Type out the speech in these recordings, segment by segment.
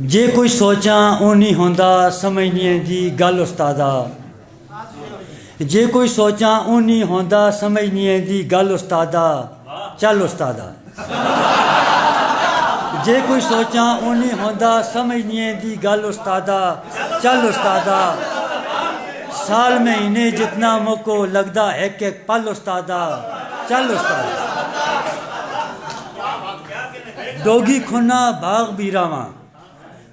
जे कोई सोचां ओह नहीं होंदा समझने दी गल उस्तादा। जे कोई सोचां ओह नहीं होंदा समझने दी गल उस्तादा। चल उस्तादा। जे कोई सोचां ओह नहीं होंदा समझने दी गल उस्तादा। चल उस्तादा। साल महीने जितना मोको लगदा एक एक पल उस्तादा। चल उस्तादा। डोगी खुन्ना बाग बीरावा,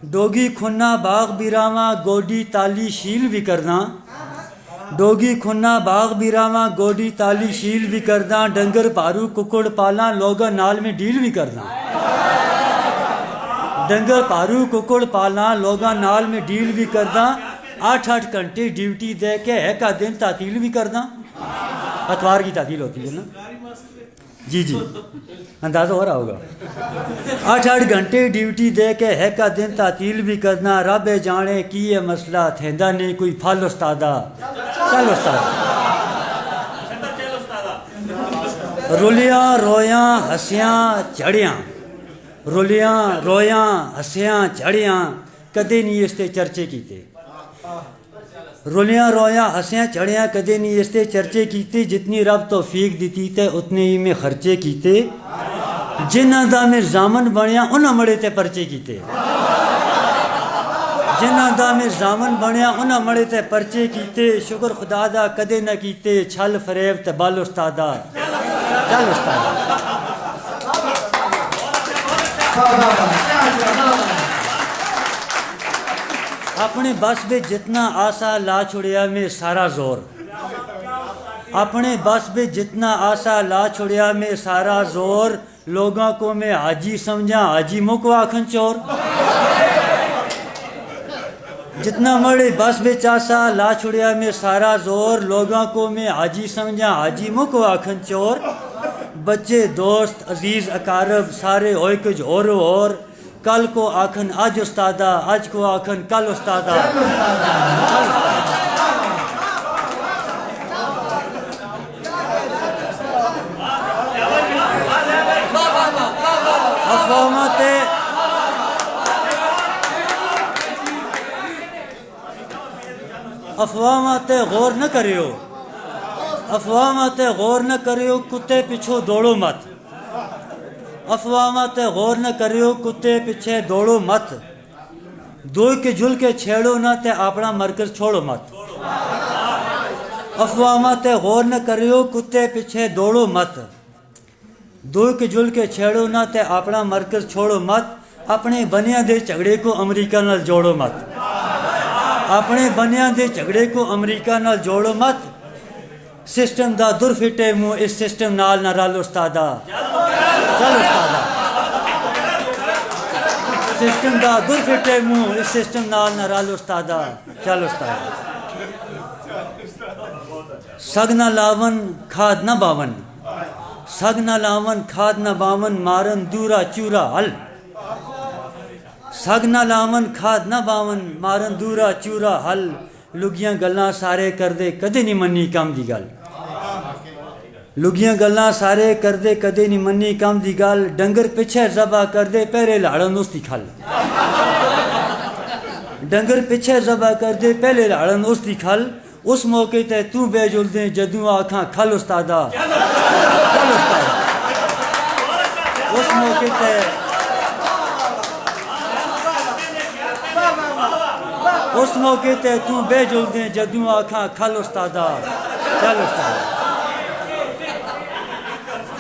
डोगी खुन्ना बाग बीरावा गोडी ताली शील भी करना। डोगी खुन्ना बाग बीरावा गोडी ताली शील भी करदा। डंगर पारू कुकड़ पाला लोगा नाल में डील भी करदा। डंगर पारू कुकड़ पाला लोगा नाल में डील भी करदा। 8-8 घंटे ड्यूटी दे के एक दिन तातील भी करदा। अतवार की तातील होती है ना जी जी, अंदाज़ा हो रहा होगा। 8-8 घंटे ड्यूटी दे के एक दिन तातील भी करना। रब जाने की ये मसला थेंदा नहीं कोई फल उस्तादा। चल उस्तादा। रुलियां रोयां हसियां चढ़ियां, रुलियां रोयां हसियां चढ़ियां कदे नहीं इसते चर्चे कीते। रुलियां रोयां हसियां चढ़ियां कदे नहीं इसते चर्चे कीते। जितनी रब तौफीक दिती ते उतने ही में खर्चे कीते। जिन्हां दा मैं जामन बनिया उन्हां मड़े ते परचे कीते। जिन्हां दा मैं जामन बनिया उन्हां मड़े ते परचे कीते। शुक्र खुदा दा कदे न कीते छल फरेब ते बल उस्तादा। चल उस्तादा। अपने बस में जितना आशा ला छुड़िया में सारा जोर। अपने बस में जितना आशा ला छुड़िया में सारा जोर। लोगों को मैं हाजी समझा हाजी मुको आखन चोर। जितना मड़े बस में आशा ला छुड़िया में सारा जोर। लोगों को मैं हाजी समझा हाजी मुको आखन चोर। बच्चे दोस्त अजीज अकारब सारे होए कुछ और। कल को आखन आज उस्तादा, आज को आखन कल उस्तादा। अफवाह ते गौर न करियो, अफवाह ते गौर न करियो कुत्ते पिछो दौड़ो मत। अफवाह ते गौर न करियो कुत्ते पीछे दौड़ो मत। दो के झुल के छेड़ो ना ते अपना मरकज छोड़ो मत। अफवाह ते गौर न करियो कुत्ते पीछे दौड़ो मत। दो के झुल के छेड़ो ना ते अपना मरकज छोड़ो मत। अपने बनिया दे झगड़े को अमरीका नाल जोड़ो मत। अपने बनिया दे झगड़े को अमरीका नाल जोड़ो मत। सिस्टम दा दुर फिटे मुँह इस सिस्टम नाल ना रल उस्तादा। चल उस्तादा। सिस्टम दा दुर फिटे मुँह इस सिस्टम नाल ना रल उस्तादा। चल उस्तादा। सग ना लावन खाद ना बावन, सग ना लावन खाद ना बावन मारन दूरा चूरा हल। सग ना लावन खाद ना बावन मारन दूरा चूरा हल। लुगियां गल्लां सारे करदे कदे नहीं मन्नी कम दी गल। लुगियां गल्लां सारे करदे कदे नहीं मन्नी कम दी गल। डंगर पिछे ज़बा करदे पहले लाड़न उसदी खल। डंगर पिछे ज़बा करदे पहले लाड़न उसदी खल। उस मौके ते तू बेजुल दे जदू आखां खल उस्तादा। खल उस्तादा। उस मौके ते उस मौके ते तू बेजुल दे जदू आखां खल उस्तादा। चल उस्तादा।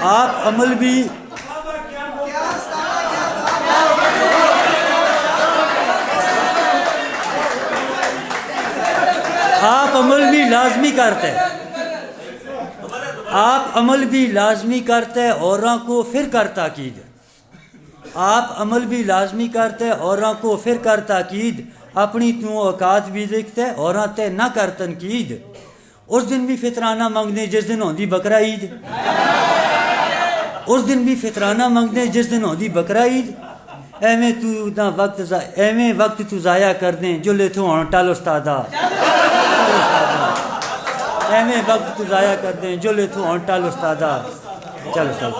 आप अमल भी आप अमल भी लाजमी करते, आप अमल भी लाजमी करते औरों को फिर कर ताकीद। आप अमल भी लाजमी करते औरों को फिर कर ताकीद। अपनी तू औकात भी देखते औरों ते ना कर तनकीद। उस दिन भी फितराना मंगने जिस दिन होंदी बकरा ईद। उस दिन भी फितराना मंगने जिस दिन होंदी बकरा ईद। एवें तू ना वक्त एवें वक्त तू ज़ाया कर दें जो ले तू हों टल उस्तादा। एवें वक्त तू ज़ाया कर दें जो ले तू हों टल उस्तादा। चल उस्तादा।